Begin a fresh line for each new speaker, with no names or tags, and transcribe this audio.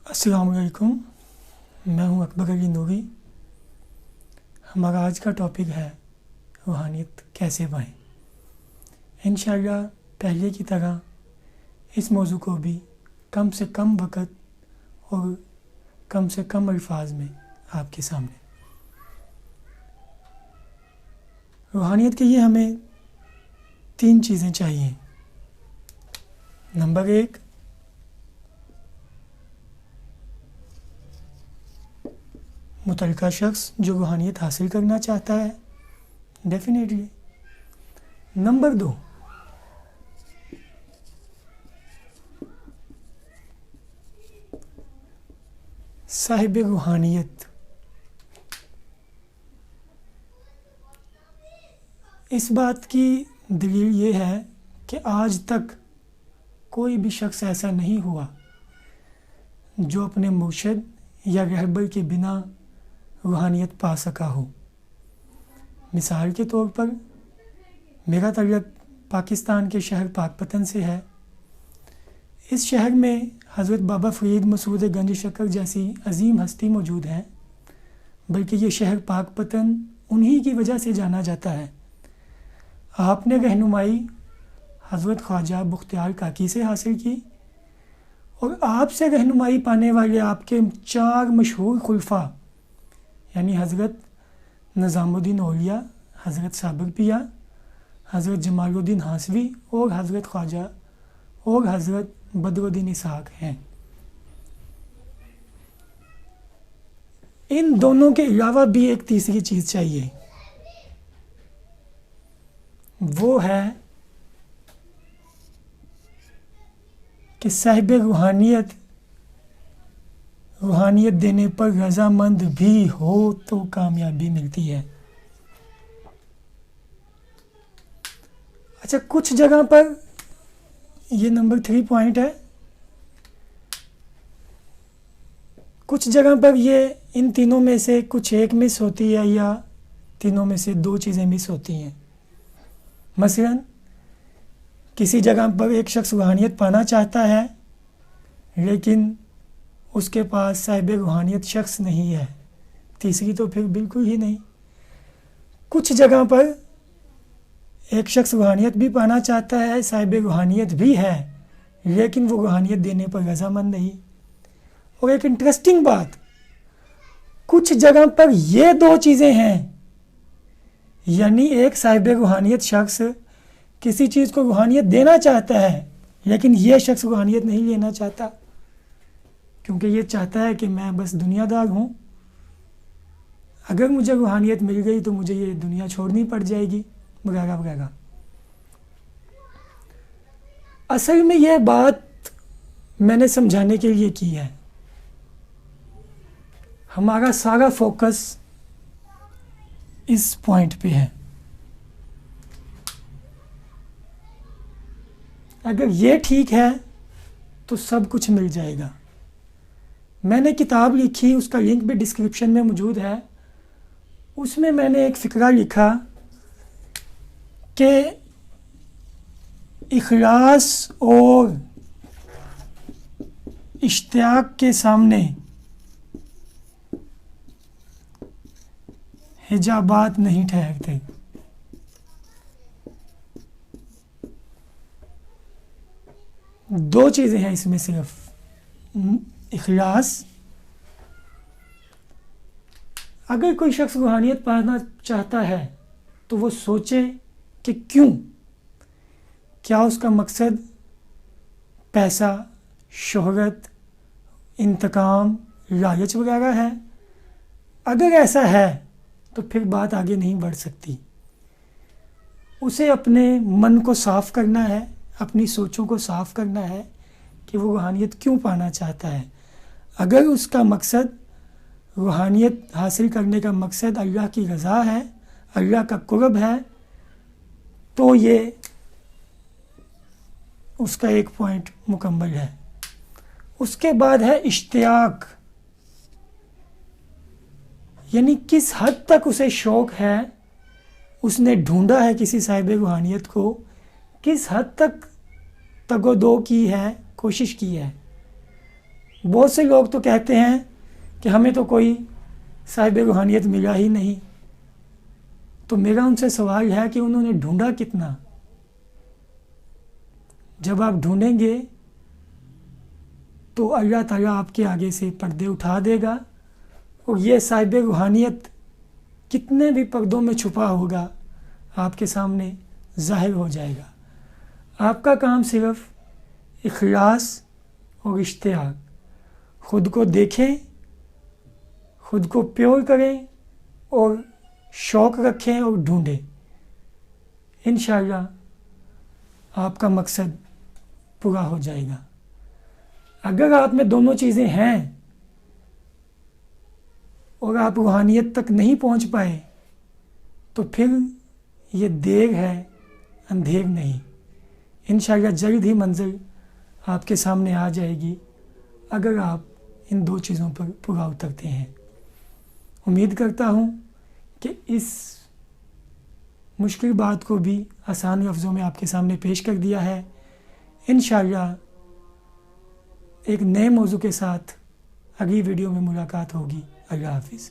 अस्सलाम वालेकुम। मैं हूं अकबर अली नूरी। हमारा आज का टॉपिक है रूहानियत कैसे पाएँ। इंशाअल्लाह पहले की तरह इस मौजू को भी कम से कम वक़्त और कम से कम अल्फाज में आपके सामने। रूहानियत के लिए हमें 3 चीज़ें चाहिए। नंबर 1, मुतल्लिका शख्स जो रूहानियत हासिल करना चाहता है, डेफिनेटली। नंबर 2, साहिब रूहानियत। इस बात की दलील ये है कि आज तक कोई भी शख्स ऐसा नहीं हुआ जो अपने मुर्शिद या रहबर के बिना रूहानियत पा सका हो। मिसाल के तौर पर मेरा तल्लुक़ पाकिस्तान के शहर पाकपतन से है। इस शहर में हज़रत बाबा फ़रीद मसूद गंज शक्कर जैसी अजीम हस्ती मौजूद है, बल्कि ये शहर पाकपतन उन्हीं की वजह से जाना जाता है। आपने रहनुमाई हज़रत ख्वाजा बुख्तियार काकी से हासिल की और आपसे रहनुमाई पाने वाले आपके 4 मशहूर खुलफा यानी हज़रत निज़ामुद्दीन औलिया, हज़रत साबिर पिया, हज़रत जमालुद्दीन हासवी और हज़रत ख्वाजा और हज़रत बदरुद्दीन इसहाक़ हैं। इन दोनों के अलावा भी एक तीसरी चीज़ चाहिए, वो है कि साहिब रूहानियत देने पर रज़ामंद भी हो तो कामयाबी मिलती है। अच्छा, कुछ जगह पर ये नंबर 3 पॉइंट है, कुछ जगह पर ये इन तीनों में से कुछ एक मिस होती है या तीनों में से 2 चीज़ें मिस होती हैं। मसलन किसी जगह पर एक शख्स रूहानियत पाना चाहता है लेकिन उसके पास साहिब रूहानियत शख्स नहीं है, तीसरी तो फिर बिल्कुल ही नहीं। कुछ जगह पर एक शख्स रूहानियत भी पाना चाहता है, साहिब रूहानियत भी है, लेकिन वो रूहानियत देने पर रज़ामंद नहीं। और एक इंटरेस्टिंग बात, कुछ जगह पर ये 2 चीज़ें हैं, यानी एक साहिब रूहानियत शख्स किसी चीज़ को रूहानियत देना चाहता है लेकिन ये शख्स रूहानियत नहीं लेना चाहता, क्योंकि ये चाहता है कि मैं बस दुनियादार हूँ, अगर मुझे रूहानियत मिल गई तो मुझे ये दुनिया छोड़नी पड़ जाएगी वगैरह वगैरह। असल में यह बात मैंने समझाने के लिए की है। हमारा सारा फोकस इस पॉइंट पे है। अगर ये ठीक है तो सब कुछ मिल जाएगा। मैंने किताब लिखी, उसका लिंक भी डिस्क्रिप्शन में मौजूद है। उसमें मैंने एक फ़िक्रा लिखा कि इखलास और इश्तियाक के सामने हिजाबात नहीं ठहरते। दो चीज़ें हैं इसमें सिर्फ। इखलास, अगर कोई शख्स रूहानियत पाना चाहता है तो वो सोचे कि क्यों, क्या उसका मकसद पैसा, शोहरत, इंतकाम, लालच वगैरह है। अगर ऐसा है तो फिर बात आगे नहीं बढ़ सकती। उसे अपने मन को साफ़ करना है, अपनी सोचों को साफ़ करना है कि वो रूहानियत क्यों पाना चाहता है। अगर उसका मकसद, रूहानियत हासिल करने का मकसद अल्लाह की रज़ा है, अल्लाह का कुर्ब है, तो ये उसका एक पॉइंट मुकम्मल है। उसके बाद है इश्तियाक, यानी किस हद तक उसे शौक़ है, उसने ढूंढा है किसी साहिब रूहानियत को, किस हद तक तगोदो की है, कोशिश की है। बहुत से लोग तो कहते हैं कि हमें तो कोई साहिब रूहानियत मिला ही नहीं। तो मेरा उनसे सवाल है कि उन्होंने ढूंढा कितना? जब आप ढूंढेंगे तो अल्लाह ताला आपके आगे से पर्दे उठा देगा और ये साहिब रूहानियत कितने भी पर्दों में छुपा होगा आपके सामने ज़ाहिर हो जाएगा। आपका काम सिर्फ इखलास और इश्तियाक, खुद को देखें, खुद को प्योर करें और शौक़ रखें और ढूंढें। इंशाअल्लाह आपका मकसद पूरा हो जाएगा। अगर आप में दोनों चीज़ें हैं और आप रूहानियत तक नहीं पहुंच पाए तो फिर ये देर है, अंधेर नहीं। इंशाअल्लाह जल्द ही मंजिल आपके सामने आ जाएगी अगर आप इन दो चीज़ों पर पूरा उतरते हैं। उम्मीद करता हूँ कि इस मुश्किल बात को भी आसान लफ्ज़ों में आपके सामने पेश कर दिया है। इंशाअल्लाह एक नए मौजू के साथ अगली वीडियो में मुलाकात होगी। अल्लाह हाफिज़।